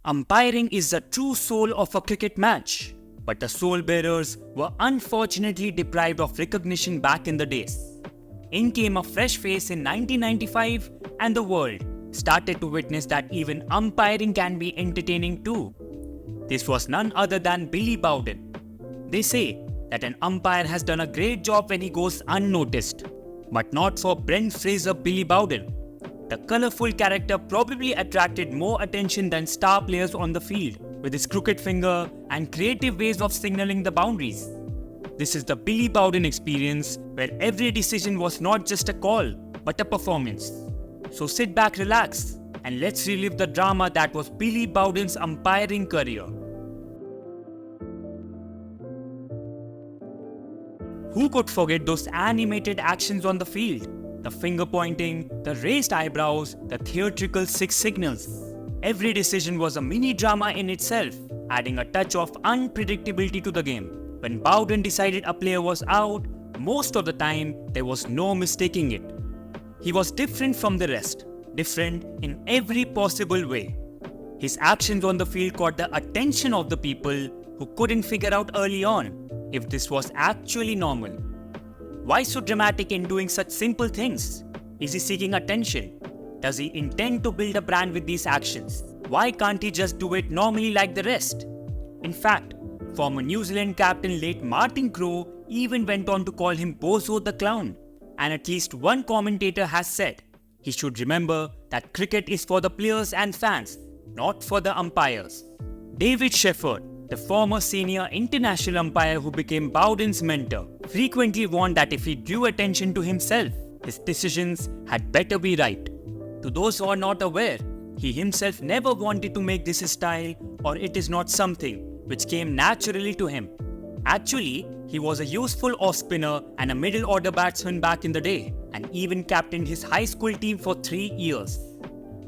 Umpiring is the true soul of a cricket match, but the soul bearers were unfortunately deprived of recognition back in the days. In came a fresh face in 1995 and the world started to witness that even umpiring can be entertaining too. This was none other than Billy Bowden. They say that an umpire has done a great job when he goes unnoticed, but not for Brent Fraser Billy Bowden. The colourful character probably attracted more attention than star players on the field, with his crooked finger and creative ways of signalling the boundaries. This is the Billy Bowden experience, where every decision was not just a call, but a performance. So sit back, relax, and let's relive the drama that was Billy Bowden's umpiring career. Who could forget those animated actions on the field? The finger pointing, the raised eyebrows, the theatrical six signals. Every decision was a mini drama in itself, adding a touch of unpredictability to the game. When Bowden decided a player was out, most of the time there was no mistaking it. He was different from the rest, different in every possible way. His actions on the field caught the attention of the people who couldn't figure out early on if this was actually normal. Why so dramatic in doing such simple things? Is he seeking attention? Does he intend to build a brand with these actions? Why can't he just do it normally like the rest? In fact, former New Zealand captain late Martin Crowe even went on to call him Bozo the Clown. And at least one commentator has said he should remember that cricket is for the players and fans, not for the umpires. David Shefford, the former senior international umpire who became Bowden's mentor, frequently warned that if he drew attention to himself, his decisions had better be right. To those who are not aware, he himself never wanted to make this his style, or it is not something which came naturally to him. Actually, he was a useful off-spinner and a middle-order batsman back in the day, and even captained his high school team for 3 years.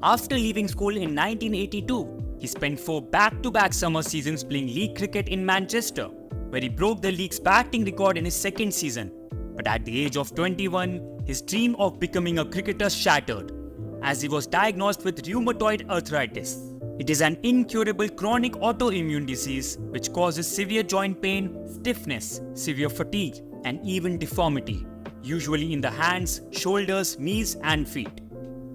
After leaving school in 1982, he spent 4 back-to-back summer seasons playing league cricket in Manchester, where he broke the league's batting record in his second season. But at the age of 21, his dream of becoming a cricketer shattered, as he was diagnosed with rheumatoid arthritis. It is an incurable chronic autoimmune disease which causes severe joint pain, stiffness, severe fatigue, and even deformity, usually in the hands, shoulders, knees, and feet.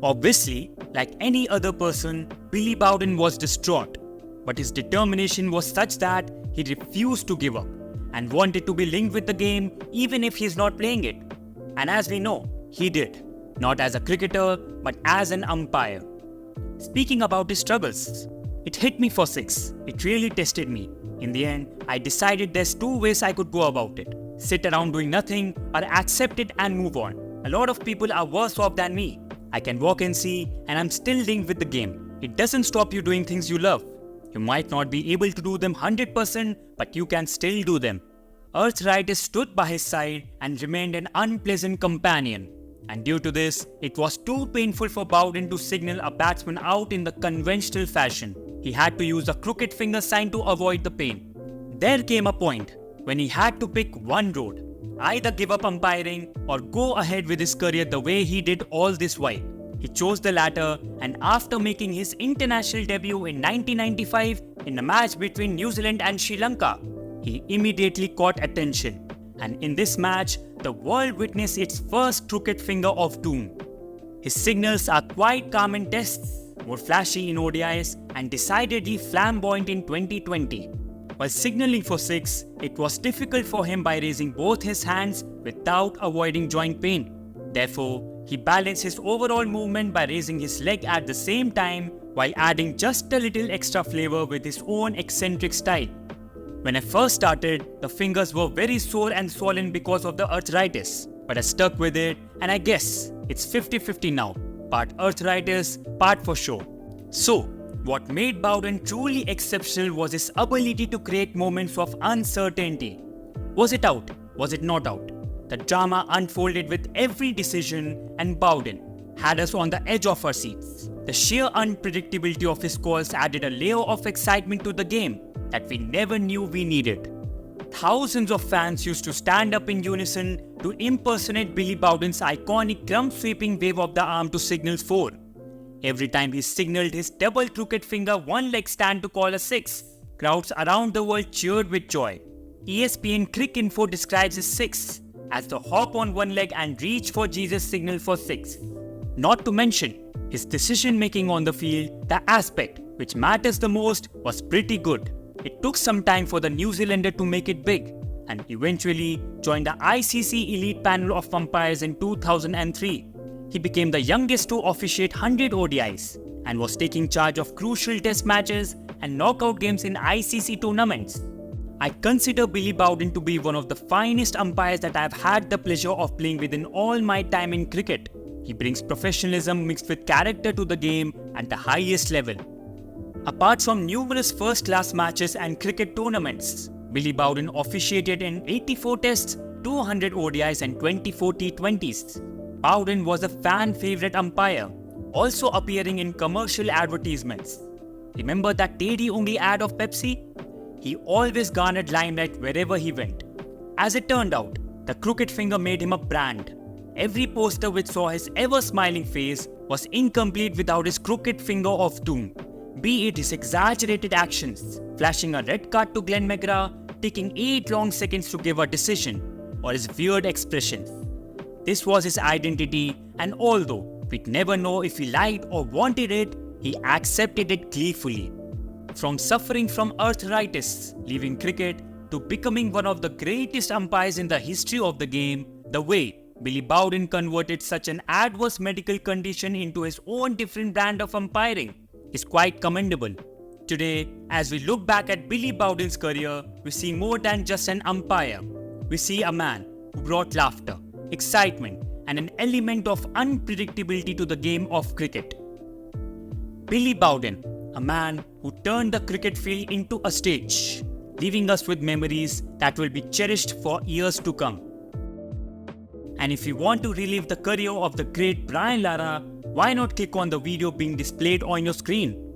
Obviously, like any other person, Billy Bowden was distraught, but his determination was such that he refused to give up and wanted to be linked with the game even if he is not playing it. And as we know, he did, not as a cricketer but as an umpire. Speaking about his struggles, it hit me for 6. It really tested me. In the end, I decided there's 2 ways I could go about it: sit around doing nothing or accept it and move on. A lot of people are worse off than me. I can walk and see, and I'm still linked with the game. It doesn't stop you doing things you love. You might not be able to do them 100%, but you can still do them. Arthritis stood by his side and remained an unpleasant companion. And due to this, it was too painful for Bowden to signal a batsman out in the conventional fashion. He had to use a crooked finger sign to avoid the pain. There came a point when he had to pick one road: either give up umpiring or go ahead with his career the way he did all this while. He chose the latter, and after making his international debut in 1995 in a match between New Zealand and Sri Lanka, he immediately caught attention. And in this match, the world witnessed its first crooked finger of doom. His signals are quite calm in tests, more flashy in ODIs, and decidedly flamboyant in 2020. While signaling for 6, it was difficult for him by raising both his hands without avoiding joint pain. Therefore, he balanced his overall movement by raising his leg at the same time while adding just a little extra flavor with his own eccentric style. When I first started, the fingers were very sore and swollen because of the arthritis, but I stuck with it, and I guess it's 50-50 now. Part arthritis, part for show. So, what made Bowden truly exceptional was his ability to create moments of uncertainty. Was it out? Was it not out? The drama unfolded with every decision, and Bowden had us on the edge of our seats. The sheer unpredictability of his calls added a layer of excitement to the game that we never knew we needed. Thousands of fans used to stand up in unison to impersonate Billy Bowden's iconic crumb-sweeping wave of the arm to signal 4. Every time he signaled his double crooked finger one-leg stand to call a six, crowds around the world cheered with joy. ESPN Cricinfo describes his six as the hop on one leg and reach for Jesus signal for six. Not to mention, his decision-making on the field, the aspect which matters the most, was pretty good. It took some time for the New Zealander to make it big, and eventually joined the ICC Elite Panel of umpires in 2003. He became the youngest to officiate 100 ODIs and was taking charge of crucial test matches and knockout games in ICC tournaments. I consider Billy Bowden to be one of the finest umpires that I have had the pleasure of playing with in all my time in cricket. He brings professionalism mixed with character to the game at the highest level. Apart from numerous first-class matches and cricket tournaments, Billy Bowden officiated in 84 tests, 200 ODIs and 24 T20s. Bowden was a fan-favorite umpire, also appearing in commercial advertisements. Remember that Teddy only ad of Pepsi? He always garnered limelight wherever he went. As it turned out, the crooked finger made him a brand. Every poster which saw his ever-smiling face was incomplete without his crooked finger of doom. Be it his exaggerated actions, flashing a red card to Glenn McGrath, taking 8 long seconds to give a decision, or his weird expressions. This was his identity, and although we'd never know if he liked or wanted it, he accepted it gleefully. From suffering from arthritis, leaving cricket, to becoming one of the greatest umpires in the history of the game, the way Billy Bowden converted such an adverse medical condition into his own different brand of umpiring is quite commendable. Today, as we look back at Billy Bowden's career, we see more than just an umpire. We see a man who brought laughter, excitement, and an element of unpredictability to the game of cricket. Billy Bowden, a man who turned the cricket field into a stage, leaving us with memories that will be cherished for years to come. And if you want to relive the career of the great Brian Lara, why not click on the video being displayed on your screen?